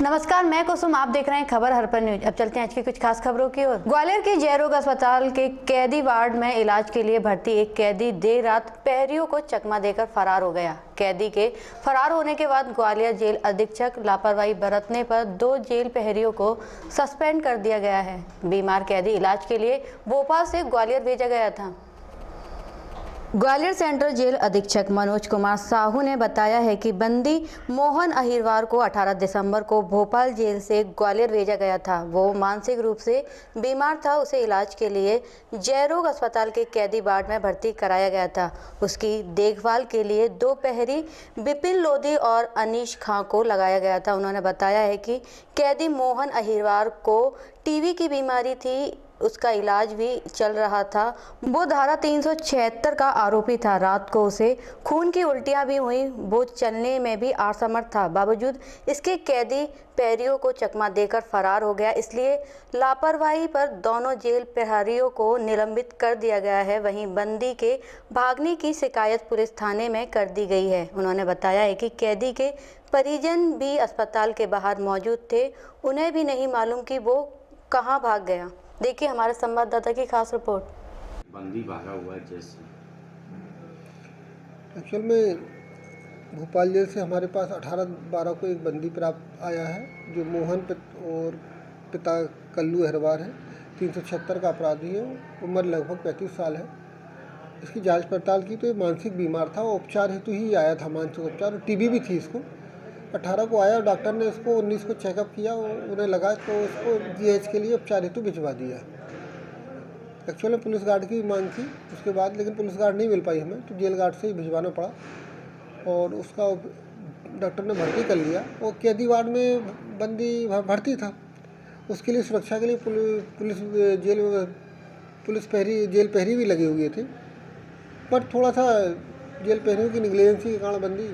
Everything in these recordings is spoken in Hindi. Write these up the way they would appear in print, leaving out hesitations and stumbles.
नमस्कार, मैं कुसुम, आप देख रहे हैं खबर हरपन न्यूज। अब चलते हैं आज की कुछ खास खबरों की ओर। ग्वालियर के जय रोग अस्पताल के कैदी वार्ड में इलाज के लिए भर्ती एक कैदी देर रात प्रहरियों को चकमा देकर फरार हो गया। कैदी के फरार होने के बाद ग्वालियर जेल अधीक्षक लापरवाही बरतने पर 2 जेल प्रहरियों को सस्पेंड कर दिया गया है। बीमार कैदी इलाज के लिए भोपाल से ग्वालियर भेजा गया था। ग्वालियर सेंट्रल जेल अधीक्षक मनोज कुमार साहू ने बताया है कि बंदी मोहन अहिरवार को 18 दिसंबर को भोपाल जेल से ग्वालियर भेजा गया था। वो मानसिक रूप से बीमार था। उसे इलाज के लिए जय रोग अस्पताल के कैदी वार्ड में भर्ती कराया गया था। उसकी देखभाल के लिए 2 प्रहरी विपिन लोधी और अनीश खां को लगाया गया था। उन्होंने बताया है कि कैदी मोहन अहिरवार को टीबी की बीमारी थी, उसका इलाज भी चल रहा था। वो धारा 376 का आरोपी था। रात को उसे खून की उल्टियां भी हुई। वो चलने में भी असमर्थ था। बावजूद इसके कैदी प्रहरियों को चकमा देकर फरार हो गया। इसलिए लापरवाही पर दोनों जेल प्रहरियों को निलंबित कर दिया गया है। वहीं बंदी के भागने की शिकायत पुलिस थाने में कर दी गई है। उन्होंने बताया है कि कैदी के परिजन भी अस्पताल के बाहर मौजूद थे। उन्हें भी नहीं मालूम कि वो कहाँ भाग गया। देखिए हमारे संवाददाता की खास रिपोर्ट। बंदी भागा हुआ है जैसे। एक्चुअल में भोपाल जेल से हमारे पास 18/12 को एक बंदी प्राप्त आया है जो मोहन और पिता कल्लू अहिरवार है। 376 का अपराधी है। उम्र लगभग 35 साल है। इसकी जांच पड़ताल की तो ये मानसिक बीमार था। उपचार हेतु ही आया था, मानसिक उपचार। टीबी भी थी इसको। 18 को आया, डॉक्टर ने इसको 19 को चेकअप किया, उन्हें लगा तो इसको जीएच के लिए उपचार हेतु भिजवा दिया। एक्चुअली पुलिस गार्ड की मांग थी उसके बाद, लेकिन पुलिस गार्ड नहीं मिल पाई हमें, तो जेल गार्ड से ही भिजवाना पड़ा और उसका डॉक्टर ने भर्ती कर लिया। और कैदी वार्ड में बंदी भर्ती था। उसके लिए सुरक्षा के लिए जेल प्रहरी भी लगे हुए थे, पर थोड़ा सा जेल प्रहरियों की निगलेंसी के कारण बंदी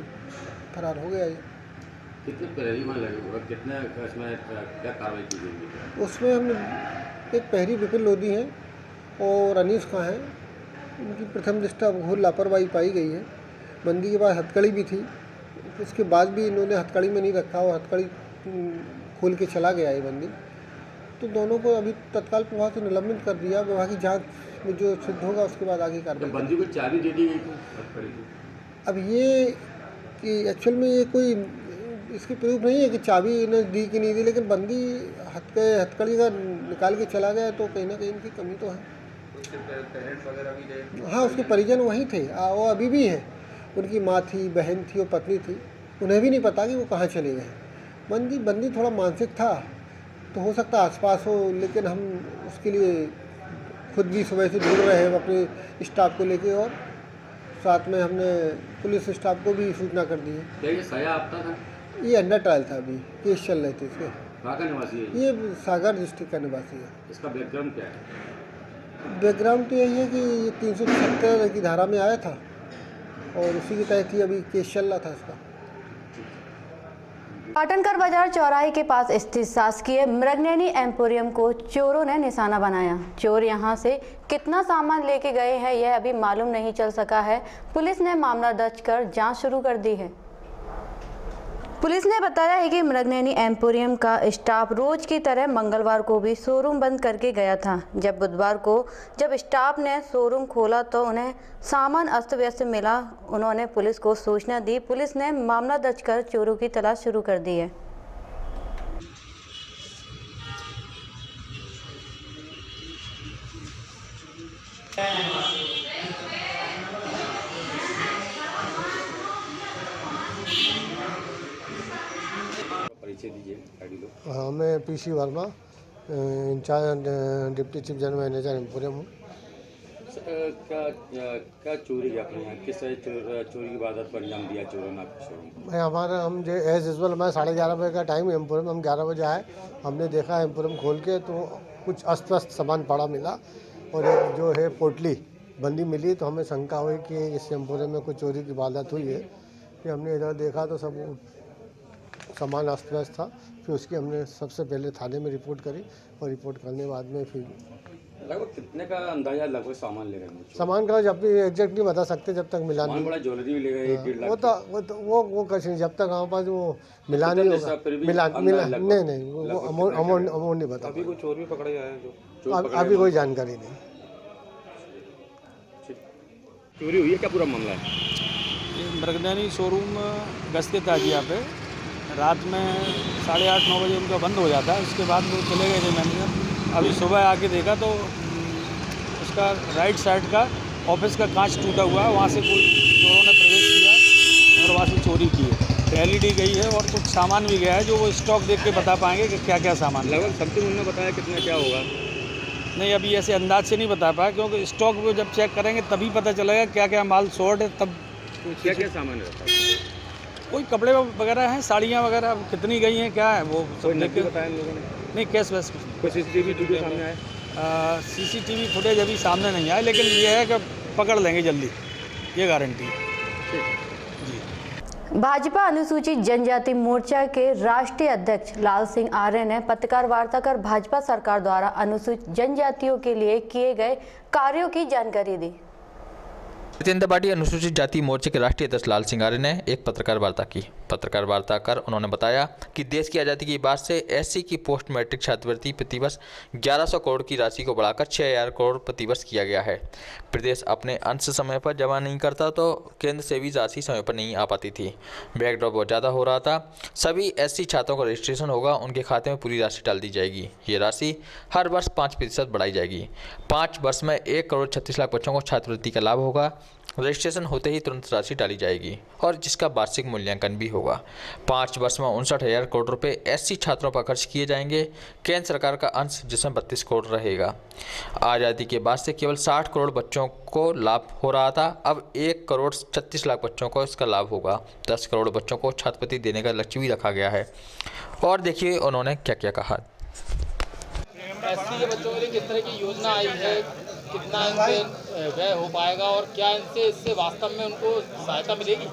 फरार हो गया। ये कितने प्रहरी वहाँ लगे हुए, कितने इसमें क्या कार्रवाई की गई? उसमें हम एक प्रहरी विपिन लोधी हैं और अनीश खां हैं। उनकी प्रथम दृष्टया घोर लापरवाही पाई गई है। बंदी के पास हथकड़ी भी थी, उसके बाद भी इन्होंने हथकड़ी में नहीं रखा और हथकड़ी खोल के चला गया ये बंदी। तो दोनों को अभी तत्काल प्रभाव से निलंबित कर दिया। विभाग की जाँच में जो सिद्ध होगा उसके बाद आगे कार्रवाई। बंदी को चाबी दे दी गई थी हथकड़ी की। अब ये कि एक्चुअल में ये कोई इसकी प्रूफ नहीं है कि चाबी इन्हें दी कि नहीं दी, लेकिन बंदी हथकड़ी का निकाल के चला गया, तो कहीं ना कहीं इनकी कमी तो है। उसके पेरेंट्स वगैरह भी थे? हाँ, उसके परिजन वहीं थे, वो अभी भी हैं। उनकी माँ थी, बहन थी और पत्नी थी। उन्हें भी नहीं पता कि वो कहाँ चले गए। बंदी थोड़ा मानसिक था, तो हो सकता आसपास हो, लेकिन हम उसके लिए खुद भी सुबह से ढूंढ रहे हैं अपने स्टाफ को लेके, और साथ में हमने पुलिस स्टाफ को भी सूचना कर दी है। क्या ये सया आपका था? ये अंडर ट्रायल था, अभी केस चल रहे थे इसके। कहाँ का निवासी है? ये सागर डिस्ट्रिक्ट का निवासी है। इसका बैकग्राउंड क्या है? बैकग्राउंड तो यही है कि ये 376 की धारा में आया था और उसी के तहत ही अभी केस चल रहा था इसका। पाटनकर बाजार चौराहे के पास स्थित शासकीय मृगनयनी एम्पोरियम को चोरों ने निशाना बनाया। चोर यहां से कितना सामान लेके गए हैं यह अभी मालूम नहीं चल सका है। पुलिस ने मामला दर्ज कर जांच शुरू कर दी है। पुलिस ने बताया है कि मृगनयनी एम्पोरियम का स्टाफ रोज की तरह मंगलवार को भी शोरूम बंद करके गया था। जब बुधवार को जब स्टाफ ने शोरूम खोला तो उन्हें सामान अस्त व्यस्त मिला। उन्होंने पुलिस को सूचना दी। पुलिस ने मामला दर्ज कर चोरों की तलाश शुरू कर दी है। परिचय दीजिए, आईडी लो। हाँ, मैं PC Verma, in charge deputy chief general manager emporium हूँ। क्या चोरी है अपने यहाँ? किस तरह चोरी की वारदात पर अंजाम दिया चोरों ने आपके शोरूम? हम जो एज यूजल हमारा 11:30 बजे का टाइम एम्पोरियम, हम 11 बजे आए। हमने देखा एम्पोरियम खोल के तो कुछ अस्त व्यस्त सामान पड़ा मिला और एक जो है पोटली बंदी मिली। तो हमें शंका हुई कि इस एम्पोरियम में कुछ चोरी की वारदात हुई है। फिर हमने इधर देखा तो सब सामान अस्त व्यस्त था। फिर उसकी हमने सबसे पहले थाने में रिपोर्ट करी और रिपोर्ट करने बाद में फिर लगभग कितने का अंदाजा लगभग सामान ले गए? सामान का जब भी एग्जैक्ट नहीं बता सकते जब तक मिला नहीं। बड़ा ज्वेलरी भी ले गए 1.5 लाख। वो कुछ नहीं, जब तक हमारे पास वो मिला नहीं होगा। मिला नहीं वो अमाउंट नहीं बता। अभी कुछ और भी पकड़े गए हैं जो अभी कोई जानकारी नहीं। चोरी हुई है क्या? पूरा मामला है ये मृगनयनी शोरूम गश्त ताजिया पे रात में 8:30-9 बजे उनका बंद हो जाता है। उसके बाद वो चले गए थे मैनेजर। अभी सुबह आके देखा तो उसका राइट साइड का ऑफिस का कांच टूटा हुआ है। वहाँ से कोई चोरों ने प्रवेश किया और वहाँ से चोरी की है। LED गई है और कुछ सामान भी गया है जो वो स्टॉक देख के बता पाएंगे कि क्या क्या सामान। लगभग समथिंग उन्होंने बताया कितना क्या होगा? नहीं, अभी ऐसे अंदाज से नहीं बता पाया क्योंकि स्टॉक को जब चेक करेंगे तभी पता चलेगा क्या क्या माल शॉर्ट है। तब क्या क्या सामान रहता है? कोई कपड़े वगैरह हैं, साड़ियाँ वगैरह कितनी गई हैं क्या है वो कोई सब नकदी बताया इन लोगों ने? नहीं, कैश वैस कोई CCTV वीडियो सामने आया? CCTV फुटेज अभी सामने नहीं आया, लेकिन ये है कि पकड़ लेंगे जल्दी, ये गारंटी है। भाजपा अनुसूचित जनजाति मोर्चा के राष्ट्रीय अध्यक्ष लाल सिंह आर्य ने पत्रकार वार्ता कर भाजपा सरकार द्वारा अनुसूचित जनजातियों के लिए किए गए कार्यों की जानकारी दी। भारतीय जनता पार्टी अनुसूचित जाति मोर्चे के राष्ट्रीय अध्यक्ष लाल सिंह आर्य ने एक पत्रकार वार्ता की। पत्रकार वार्ता कर उन्होंने बताया कि देश की आज़ादी के बाद से SC की पोस्ट मैट्रिक छात्रवृत्ति प्रतिवर्ष 1100 करोड़ की राशि को बढ़ाकर 6000 करोड़ प्रतिवर्ष किया गया है। प्रदेश अपने अंश समय पर जमा नहीं करता तो केंद्र से भी राशि समय पर नहीं आ पाती थी। बैकड्रॉप बहुत ज़्यादा हो रहा था। सभी SC छात्रों का रजिस्ट्रेशन होगा, उनके खाते में पूरी राशि डाल दी जाएगी। ये राशि हर वर्ष 5% बढ़ाई जाएगी। 5 वर्ष में 1 करोड़ 36 लाख बच्चों को छात्रवृत्ति का लाभ होगा। रजिस्ट्रेशन होते ही तुरंत राशि डाली जाएगी और जिसका वार्षिक मूल्यांकन भी होगा। 5 वर्ष में 59,000 करोड़ रुपए SC छात्रों पर खर्च किए जाएंगे। केंद्र सरकार का अंश जिसमें 32 करोड़ रहेगा। आज़ादी के बाद से केवल 60 करोड़ बच्चों को लाभ हो रहा था, अब 1 करोड़ 36 लाख बच्चों को इसका लाभ होगा। 10 करोड़ बच्चों को छात्रवृत्ति देने का लक्ष्य भी रखा गया है। और देखिए उन्होंने क्या क्या कहा। SC के बच्चों के लिए किस तरह की योजना आई है, कितना इनसे व्यय हो पाएगा और क्या इससे वास्तव में उनको सहायता मिलेगी?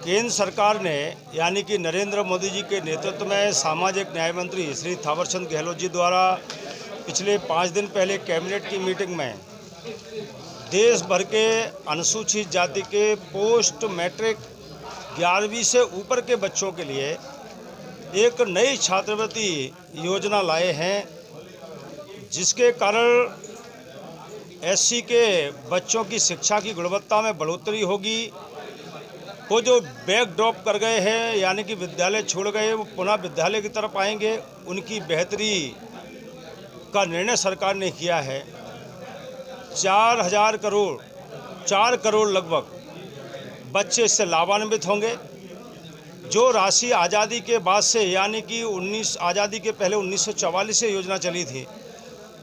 केंद्र सरकार ने यानी कि नरेंद्र मोदी जी के नेतृत्व में सामाजिक न्याय मंत्री श्री थावरचंद गहलोत जी द्वारा पिछले 5 दिन पहले कैबिनेट की मीटिंग में देश भर के अनुसूचित जाति के पोस्ट मैट्रिक 11वीं से ऊपर के बच्चों के लिए एक नई छात्रवृत्ति योजना लाए हैं, जिसके कारण SC के बच्चों की शिक्षा की गुणवत्ता में बढ़ोतरी होगी। वो जो बैक ड्रॉप कर गए हैं यानी कि विद्यालय छोड़ गए, वो पुनः विद्यालय की तरफ आएंगे। उनकी बेहतरी का निर्णय सरकार ने किया है। 4 करोड़ लगभग बच्चे इससे लाभान्वित होंगे। जो राशि आज़ादी के बाद से यानी कि आज़ादी के पहले 1944 से योजना चली थी,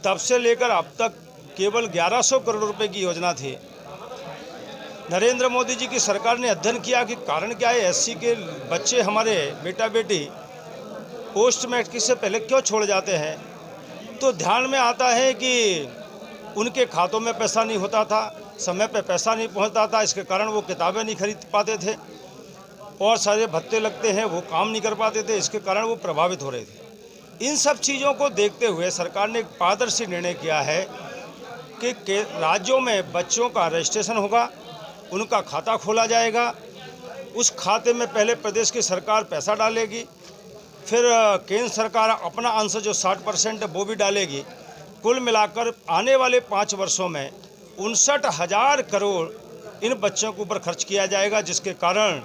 तब से लेकर अब तक केवल 1100 करोड़ रुपए की योजना थी। नरेंद्र मोदी जी की सरकार ने अध्ययन किया कि कारण क्या है, SC के बच्चे हमारे बेटा बेटी पोस्ट मैट्रिक से पहले क्यों छोड़ जाते हैं। तो ध्यान में आता है कि उनके खातों में पैसा नहीं होता था, समय पे पैसा नहीं पहुंचता था, इसके कारण वो किताबें नहीं खरीद पाते थे और सारे भत्ते लगते हैं वो काम नहीं कर पाते थे, इसके कारण वो प्रभावित हो रहे थे। इन सब चीज़ों को देखते हुए सरकार ने एक पारदर्शी निर्णय किया है कि राज्यों में बच्चों का रजिस्ट्रेशन होगा, उनका खाता खोला जाएगा। उस खाते में पहले प्रदेश की सरकार पैसा डालेगी, फिर केंद्र सरकार अपना अंश जो 60% है वो भी डालेगी। कुल मिलाकर आने वाले 5 वर्षों में 59,000 करोड़ इन बच्चों के ऊपर खर्च किया जाएगा, जिसके कारण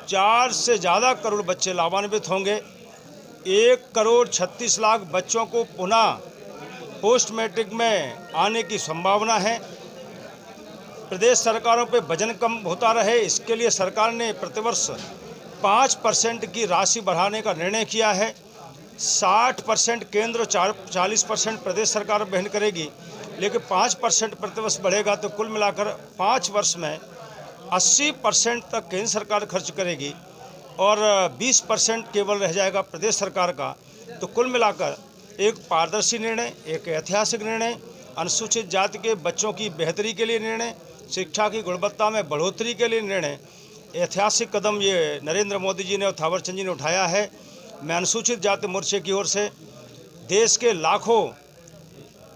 4 से ज़्यादा करोड़ बच्चे लाभान्वित होंगे। 1 करोड़ 36 लाख बच्चों को पुनः पोस्ट मैट्रिक में आने की संभावना है। प्रदेश सरकारों पे वजन कम होता रहे, इसके लिए सरकार ने प्रतिवर्ष 5% की राशि बढ़ाने का निर्णय किया है। 60% केंद्र 40% प्रदेश सरकार वहन करेगी, लेकिन 5% प्रतिवर्ष बढ़ेगा तो कुल मिलाकर 5 वर्ष में 80% तक केंद्र सरकार खर्च करेगी और 20% केवल रह जाएगा प्रदेश सरकार का। तो कुल मिलाकर एक पारदर्शी निर्णय, एक ऐतिहासिक निर्णय, अनुसूचित जाति के बच्चों की बेहतरी के लिए निर्णय, शिक्षा की गुणवत्ता में बढ़ोतरी के लिए निर्णय, ऐतिहासिक कदम ये नरेंद्र मोदी जी ने और थावरचंद जी ने उठाया है। मैं अनुसूचित जाति मोर्चे की ओर से देश के लाखों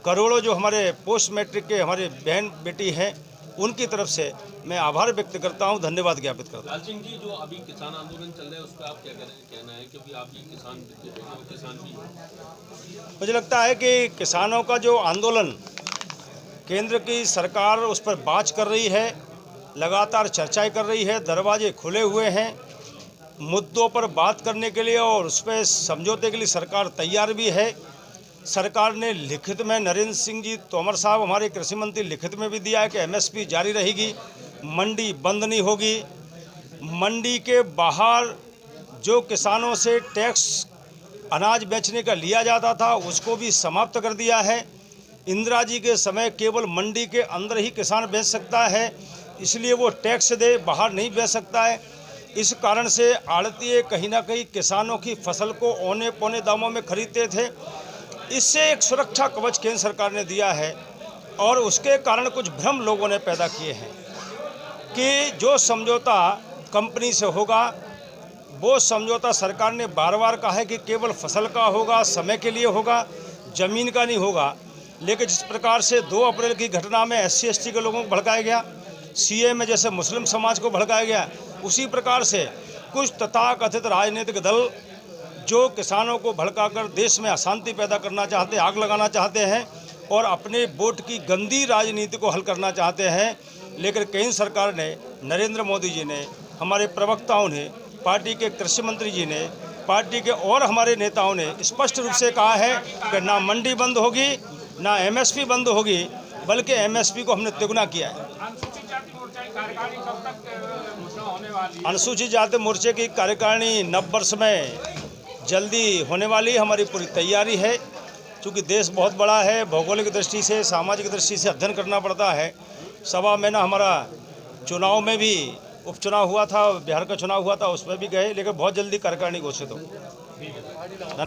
करोड़ों जो हमारे पोस्ट मैट्रिक के हमारे बहन बेटी हैं उनकी तरफ से मैं आभार व्यक्त करता हूं, धन्यवाद ज्ञापित करता हूं। लाल सिंह जी, जो अभी किसान आंदोलन चल रहा है उस पर आप क्या कहना है, क्योंकि आप ही किसान भी हैं। मुझे लगता है कि किसानों का जो आंदोलन केंद्र की सरकार उस पर बात कर रही है, लगातार चर्चाएं कर रही है, दरवाजे खुले हुए हैं मुद्दों पर बात करने के लिए और उस पर समझौते के लिए सरकार तैयार भी है। सरकार ने लिखित में नरेंद्र सिंह जी तोमर साहब हमारे कृषि मंत्री लिखित में भी दिया है कि एमएसपी जारी रहेगी, मंडी बंद नहीं होगी। मंडी के बाहर जो किसानों से टैक्स अनाज बेचने का लिया जाता था उसको भी समाप्त कर दिया है। इंदिरा जी के समय केवल मंडी के अंदर ही किसान बेच सकता है, इसलिए वो टैक्स दे, बाहर नहीं बेच सकता है। इस कारण से आड़तीय कहीं ना कहीं किसानों की फसल को औने पौने दामों में खरीदते थे। इससे एक सुरक्षा कवच केंद्र सरकार ने दिया है और उसके कारण कुछ भ्रम लोगों ने पैदा किए हैं कि जो समझौता कंपनी से होगा वो समझौता सरकार ने बार बार कहा है कि केवल फसल का होगा, समय के लिए होगा, ज़मीन का नहीं होगा। लेकिन जिस प्रकार से 2 अप्रैल की घटना में SC/ST के लोगों को भड़काया गया, CA में जैसे मुस्लिम समाज को भड़काया गया, उसी प्रकार से कुछ तथाकथित राजनीतिक दल जो किसानों को भड़काकर देश में अशांति पैदा करना चाहते, आग लगाना चाहते हैं और अपने वोट की गंदी राजनीति को हल करना चाहते हैं। लेकिन केंद्र सरकार ने, नरेंद्र मोदी जी ने, हमारे प्रवक्ताओं ने, पार्टी के कृषि मंत्री जी ने, पार्टी के और हमारे नेताओं ने स्पष्ट रूप से कहा है कि ना मंडी बंद होगी, ना MSP बंद होगी, बल्कि MSP को हमने तिगुना किया है। अनुसूचित जाति मोर्चे की कार्यकारिणी नव वर्ष में जल्दी होने वाली, हमारी पूरी तैयारी है। क्योंकि देश बहुत बड़ा है, भौगोलिक दृष्टि से, सामाजिक दृष्टि से अध्ययन करना पड़ता है। 1.25 महीना हमारा चुनाव में भी उपचुनाव हुआ था, बिहार का चुनाव हुआ था, उसमें भी गए, लेकिन बहुत जल्दी कार्यकारिणी घोषित हो।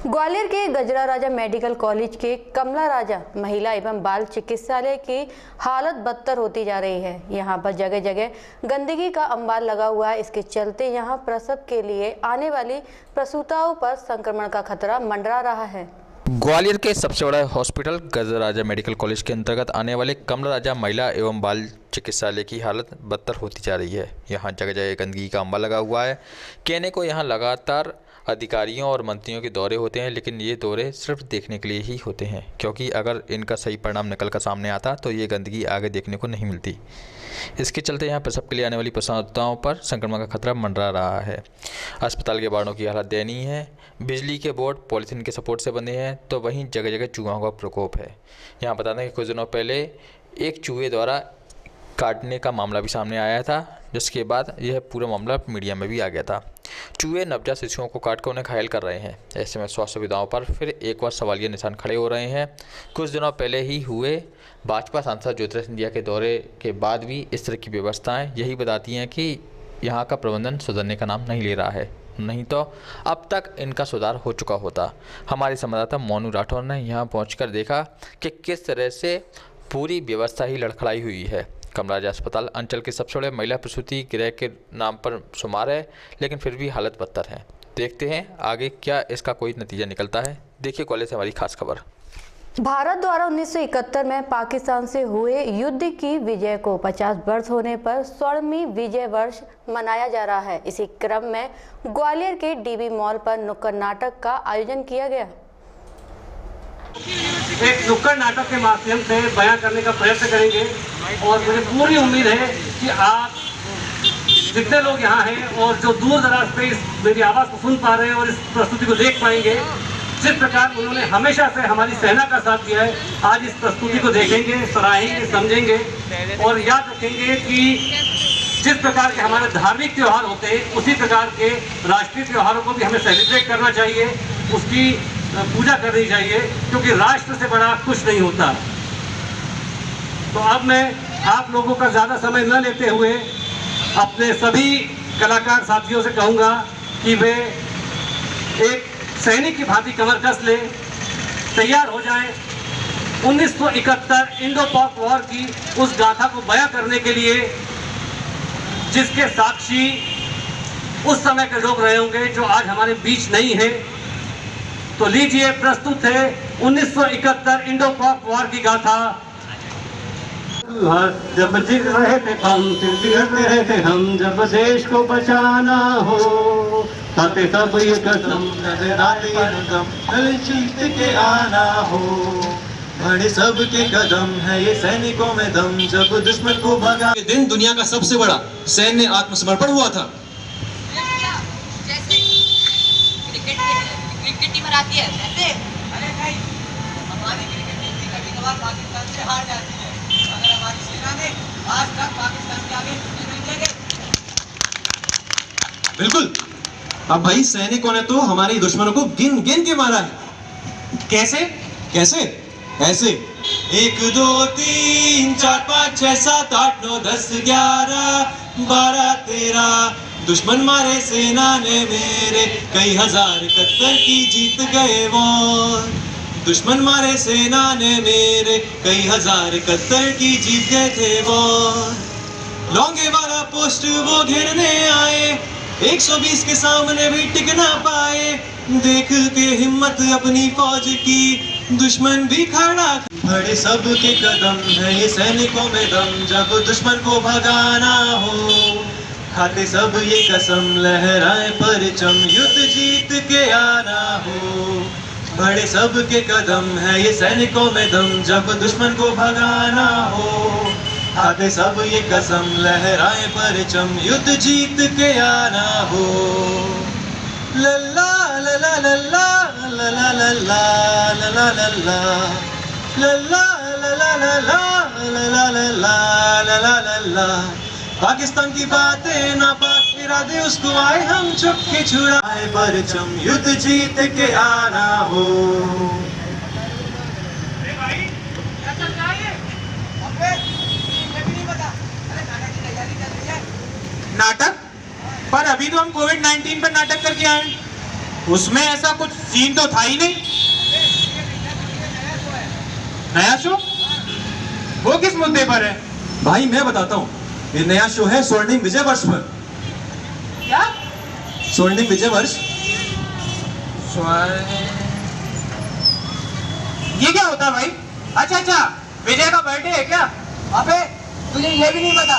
ग्वालियर के गजरा राजा मेडिकल कॉलेज के कमला राजा महिला एवं बाल चिकित्सालय की हालत बदतर होती जा रही है। यहाँ पर जगह जगह गंदगी का अंबार लगा हुआ है। इसके चलते यहाँ प्रसव के लिए आने वाली प्रसूताओं पर संक्रमण का खतरा मंडरा रहा है। ग्वालियर के सबसे बड़ा हॉस्पिटल गजरा राजा मेडिकल कॉलेज के अंतर्गत आने वाले कमला राजा महिला एवं बाल चिकित्सालय की हालत बदतर होती जा रही है। यहाँ जगह जगह गंदगी का अंबार लगा हुआ है। कहने को यहाँ लगातार अधिकारियों और मंत्रियों के दौरे होते हैं, लेकिन ये दौरे सिर्फ देखने के लिए ही होते हैं, क्योंकि अगर इनका सही परिणाम निकल कर सामने आता तो ये गंदगी आगे देखने को नहीं मिलती। इसके चलते यहाँ प्रसव के लिए आने वाली प्रसूताओं पर संक्रमण का खतरा मंडरा रहा है। अस्पताल के वार्डों की हालत दयनीय है। बिजली के बोर्ड पॉलीथीन के सपोर्ट से बंधे हैं, तो वहीं जगह जगह चूहों का प्रकोप है। यहाँ बता दें कि कुछ दिनों पहले एक चूहे द्वारा काटने का मामला भी सामने आया था, जिसके बाद यह पूरा मामला मीडिया में भी आ गया था। चूहे नवजात शिशुओं को काट कर उन्हें घायल कर रहे हैं। ऐसे में स्वास्थ्य सुविधाओं पर फिर एक बार सवालिया निशान खड़े हो रहे हैं। कुछ दिनों पहले ही हुए भाजपा सांसद ज्योतिरादित्य सिंधिया के दौरे के बाद भी इस तरह की व्यवस्थाएं यही बताती हैं कि यहाँ का प्रबंधन सुधरने का नाम नहीं ले रहा है, नहीं तो अब तक इनका सुधार हो चुका होता। हमारे संवाददाता मोनू राठौर ने यहाँ पहुँचकर देखा कि किस तरह से पूरी व्यवस्था ही लड़खड़ाई हुई है। कमला राजा अस्पताल अंचल के सबसे बड़े महिला प्रसूति गृह के नाम पर शुमार है, लेकिन फिर भी हालत बदतर है। देखते हैं आगे क्या इसका कोई नतीजा निकलता है। देखिए ग्वालियर से हमारी खास खबर। भारत द्वारा 1971 में पाकिस्तान से हुए युद्ध की विजय को 50 वर्ष होने पर 16वीं विजय वर्ष मनाया जा रहा है। इसी क्रम में ग्वालियर के DB मॉल पर नुक्कड़ नाटक का आयोजन किया गया। एक नुक्कड़ नाटक के माध्यम से बयां करने का प्रयत्न करेंगे और मुझे पूरी उम्मीद है कि आप जितने लोग यहाँ हैं और जो दूर दराज पे इस मेरी आवाज़ को सुन पा रहे हैं और इस प्रस्तुति को देख पाएंगे, जिस प्रकार उन्होंने हमेशा से हमारी सेना का साथ दिया है, आज इस प्रस्तुति को देखेंगे, सराहेंगे, समझेंगे और याद रखेंगे कि जिस प्रकार के हमारे धार्मिक त्यौहार होते हैं उसी प्रकार के राष्ट्रीय त्योहारों को भी हमें सेलिब्रेट करना चाहिए, उसकी पूजा करनी चाहिए, क्योंकि राष्ट्र से बड़ा कुछ नहीं होता। तो अब मैं आप लोगों का ज़्यादा समय न लेते हुए अपने सभी कलाकार साथियों से कहूँगा कि वे एक सैनिक की भांति कमर कस ले, तैयार हो जाएं। 1971 इंडो पाक वॉर की उस गाथा को बयां करने के लिए, जिसके साक्षी उस समय के लोग रहे होंगे जो आज हमारे बीच नहीं है। तो लीजिए, प्रस्तुत है 1971 इंडो पाक वॉर की गाथा। जब जिग रहे थे हम, बिगड़ते रहे थे हम, जब देश को बचाना हो, खाते सब ये कसम, जीत के आना हो, बड़े सब के कदम है ये सैनिकों में दम, जब दुश्मन को भगा। दिन दुनिया का सबसे बड़ा सैन्य आत्मसमर्पण हुआ था। जैसे क्रिकेट टीम आती है वैसे, अरे नहीं, हमारी क्रिकेट टीम भी कभी-कभार पाकिस्तान से हार जाती है, अगर हमारी सेना ने आज तक पाकिस्तान के आगे नहीं देंगे। बिल्कुल। अब भाई सैनिकों ने तो हमारे दुश्मनों को गिन गिन के मारा है। कैसे कैसे? ऐसे 1 2 3 4 5 6 7 8 9 10 11 12 13 दुश्मन मारे सेना ने मेरे, कई हजार 71 की जीत गए वॉर। दुश्मन मारे सेना ने मेरे, कई हजार 71 की जीत गए थे वॉर। लौंगे वाला पोस्ट वो घेरने आए, 120 के सामने भी टिक ना पाए, देख के हिम्मत अपनी फौज की दुश्मन भी खड़ा। बड़े सब के कदम है ये सैनिकों में दम, जब दुश्मन को भगाना हो, खाते सब ये कसम, लहराए परचम, युद्ध जीत के आना हो। बड़े सब के कदम है ये सैनिकों में दम, जब दुश्मन को भगाना हो, खाते सब ये कसम, लहराए परचम, युद्ध जीत के आना हो। लल्ला लल्ला लल्ला लल्ला लल्ला लल्ला लल्ला लल्ला लल्ला लल्ला लल्ला लल्ला। पाकिस्तान की बातें ना पाक इरादे, उसको आए हम चुप के छुड़ाए परचम, युद्ध जीत के आना हो। नाटक? पर अभी तो हम कोविड-19 पर नाटक करके आए, उसमें ऐसा कुछ सीन तो था ही नहीं। नया शो? वो किस मुद्दे पर है? भाई मैं बताता हूँ, ये नया शो है स्वर्णिम विजय वर्ष पर। क्या? स्वर्णिम विजय वर्ष। ये क्या होता है भाई? अच्छा अच्छा, विजय का बर्थडे है क्या? अबे तुझे ये भी नहीं पता?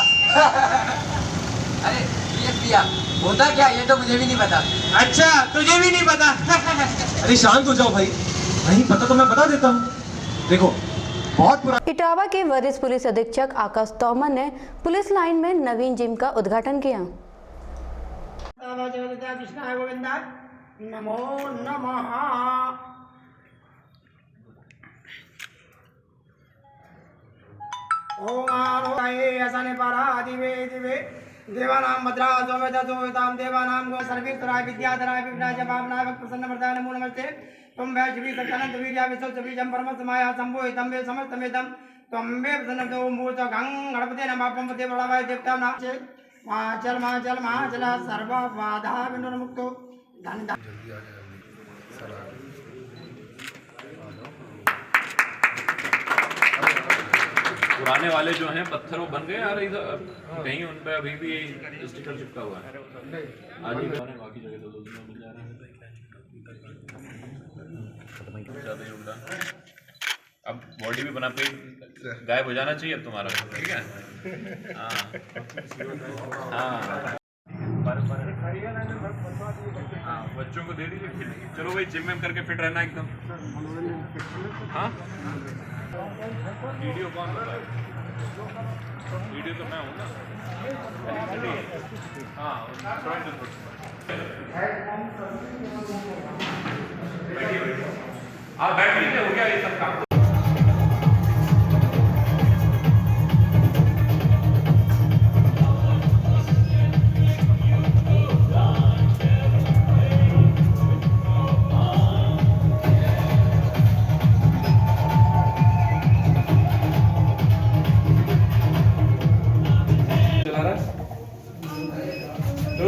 अरे ये होता क्या, ये तो मुझे भी नहीं पता। अच्छा, तुझे भी नहीं पता? अरे शांत हो जाओ भाई, नहीं पता तो मैं बता देता हूँ। देखो, बहुत पुराना। इटावा के वरिष्ठ पुलिस अधीक्षक आकाश तोमर ने पुलिस लाइन में नवीन जिम का उद्घाटन किया। नमो नमः। ओम दिवे दिवे देवानां भद्रा सोमेताम देवानां गो सर्वेश्वराय विद्याधराय विघ्नाय भावनाय प्रसन्न वरदाय नमो नमस्ते। तुम वै श्री सत्यानंद वीर्या विश्व बीजम परमसमाया संभो तंबे समस्तमेदम तंबे प्रसन्नतो मूर्त गं गणपते नमः पंपते बड़ावाय देवता नाचे माचल सर्व बाधा विनोद मुक्तो धन। पुराने वाले जो हैं पत्थर वो बन गए यार, इधर कहीं उन पे अभी भी स्टिकर चिपका हुआ है। आज ही बाकी जगह तो 2 दिन में मिल जा रहा है। ज़्यादा योगदान, अब बॉडी भी बना, पेट गायब हो जाना चाहिए अब तुम्हारा, ठीक है? हाँ, बच्चों को दे दीजिए। चलो भाई, जिम में करके फिट रहना एकदम। हाँ, वीडियो कौन होता है? वीडियो तो मैं हूँ ना। हाँ, आप बैठ लीजिए, हो गया ये सब काम।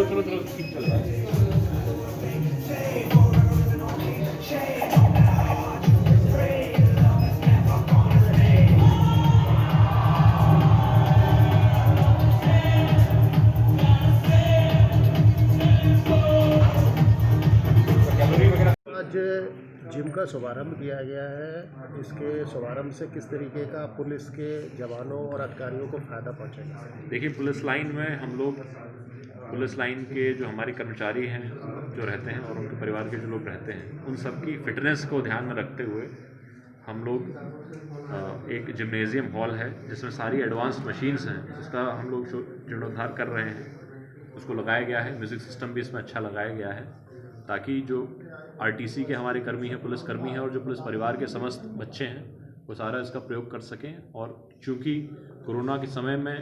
चलो ठीक चल रहा है। का शुभारंभ किया गया है। इसके शुभारंभ से किस तरीके का पुलिस के जवानों और अधिकारियों को फ़ायदा पहुंचेगा? देखिए, पुलिस लाइन में हम लोग पुलिस लाइन के जो हमारे कर्मचारी हैं जो रहते हैं और उनके परिवार के जो लोग रहते हैं, उन सब की फिटनेस को ध्यान में रखते हुए हम लोग एक जिम्नेजियम हॉल है जिसमें सारी एडवांस मशीन्स हैं, जिसका हम लोग जीर्णोद्धार कर रहे हैं, उसको लगाया गया है। म्यूज़िक सिस्टम भी इसमें अच्छा लगाया गया है ताकि जो आरटीसी के हमारे कर्मी हैं, पुलिस कर्मी हैं और जो पुलिस परिवार के समस्त बच्चे हैं, वो सारा इसका प्रयोग कर सकें। और चूँकि कोरोना के समय में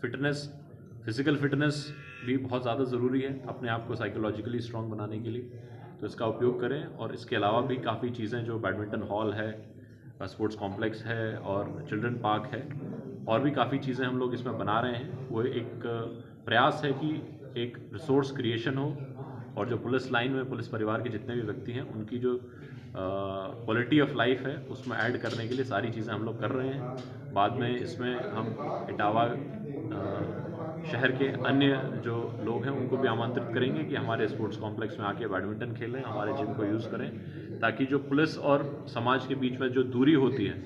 फिज़िकल फिटनेस भी बहुत ज़्यादा ज़रूरी है अपने आप को साइकोलॉजिकली स्ट्रॉन्ग बनाने के लिए, तो इसका उपयोग करें। और इसके अलावा भी काफ़ी चीज़ें, जो बैडमिंटन हॉल है, स्पोर्ट्स कॉम्प्लेक्स है और चिल्ड्रन पार्क है, और भी काफ़ी चीज़ें हम लोग इसमें बना रहे हैं। वो एक प्रयास है कि एक रिसोर्स क्रिएशन हो और जो पुलिस लाइन में पुलिस परिवार के जितने भी व्यक्ति हैं, उनकी जो क्वालिटी ऑफ लाइफ है उसमें ऐड करने के लिए सारी चीज़ें हम लोग कर रहे हैं। बाद में इसमें हम इटावा शहर के अन्य जो लोग हैं उनको भी आमंत्रित करेंगे कि हमारे स्पोर्ट्स कॉम्प्लेक्स में आके बैडमिंटन खेलें, हमारे जिम को यूज़ करें, ताकि जो पुलिस और समाज के बीच में जो दूरी होती है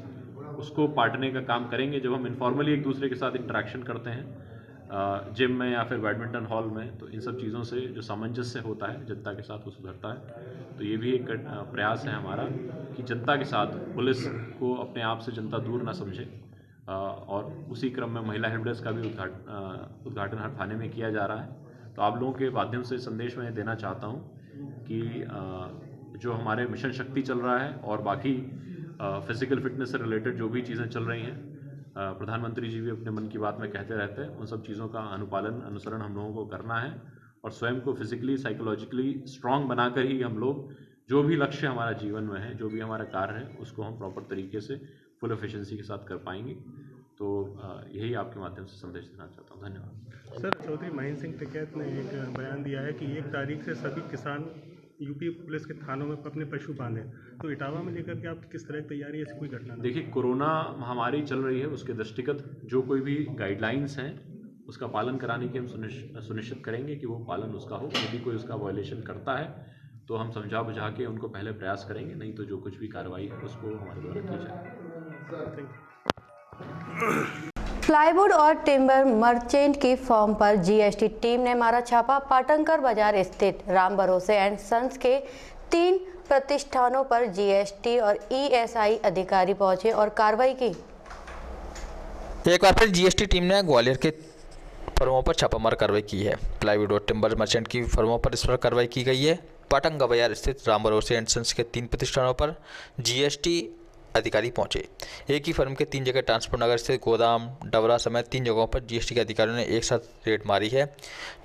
उसको पाटने का काम करेंगे। जब हम इनफॉर्मली एक दूसरे के साथ इंटरेक्शन करते हैं जिम में या फिर बैडमिंटन हॉल में, तो इन सब चीज़ों से जो सामंजस्य होता है जनता के साथ वो सुधरता है। तो ये भी एक प्रयास है हमारा कि जनता के साथ पुलिस को अपने आप से जनता दूर ना समझे। और उसी क्रम में महिला हेल्प डेस्क का भी उद्घाटन हर थाने में किया जा रहा है। तो आप लोगों के माध्यम से संदेश मैं देना चाहता हूँ कि जो हमारे मिशन शक्ति चल रहा है और बाकी फिज़िकल फिटनेस से रिलेटेड जो भी चीज़ें चल रही हैं, प्रधानमंत्री जी भी अपने मन की बात में कहते रहते हैं, उन सब चीज़ों का अनुसरण हम लोगों को करना है और स्वयं को फिज़िकली साइकोलॉजिकली स्ट्रॉन्ग बनाकर ही हम लोग जो भी लक्ष्य हमारा जीवन में है, जो भी हमारा कार्य है, उसको हम प्रॉपर तरीके से फुल एफिशिएंसी के साथ कर पाएंगे। तो यही आपके माध्यम से संदेश देना चाहता हूँ। धन्यवाद। सर, चौधरी महेंद्र सिंह टिकैत ने एक बयान दिया है कि 1 तारीख से सभी किसान यूपी पुलिस के थानों में अपने पशु बांधें, तो इटावा में लेकर के आप किस तरह की तैयारी है? ऐसी कोई घटना? देखिए, कोरोना महामारी चल रही है, उसके दृष्टिगत जो कोई भी गाइडलाइंस हैं उसका पालन कराने की हम सुनिश्चित करेंगे कि वो पालन उसका हो। यदि कोई उसका वायलेशन करता है तो हम समझा बुझा के उनको पहले प्रयास करेंगे, नहीं तो जो कुछ भी कार्रवाई है उसको हमारे द्वारा की जाए। प्लाईवुड और टिम्बर मर्चेंट की फर्म पर जीएसटी टीम ने मारा छापा। पाटनकर बाजार स्थित राम भरोसे एंड सन्स के 3 प्रतिष्ठानों पर जीएसटी और ईएसआई अधिकारी पहुंचे और कार्रवाई की। एक बार फिर जीएसटी टीम ने ग्वालियर के फर्मों पर छापामार कार्रवाई की है। प्लाईवुड और टिम्बर मर्चेंट की फर्मों पर इस पर कार्रवाई की गई है। पाटनका बाजार स्थित राम भरोसे एंड सन्स के 3 प्रतिष्ठानों पर जीएसटी अधिकारी पहुंचे। एक ही फर्म के 3 जगह ट्रांसपोर्ट नगर स्थित गोदाम, डबरा समेत 3 जगहों पर जीएसटी के अधिकारियों ने एक साथ रेड मारी है,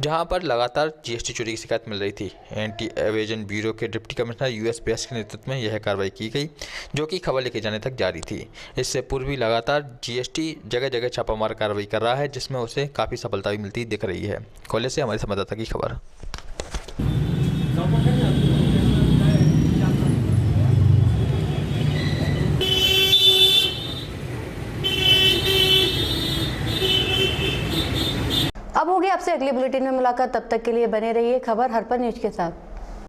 जहां पर लगातार जीएसटी चोरी की शिकायत मिल रही थी। एंटी एवेजन ब्यूरो के डिप्टी कमिश्नर यूएस बेस के नेतृत्व में यह कार्रवाई की गई, जो कि खबर लेके जाने तक जारी थी। इससे पूर्व भी लगातार जीएसटी जगह जगह छापामार कार्रवाई कर रहा है, जिसमें उसे काफ़ी सफलता भी मिलती दिख रही है। कॉलेज से हमारे संवाददाता की खबर। अब होगी आपसे अगली बुलेटिन में मुलाकात। तब तक के लिए बने रहिए खबर हर पल न्यूज के साथ।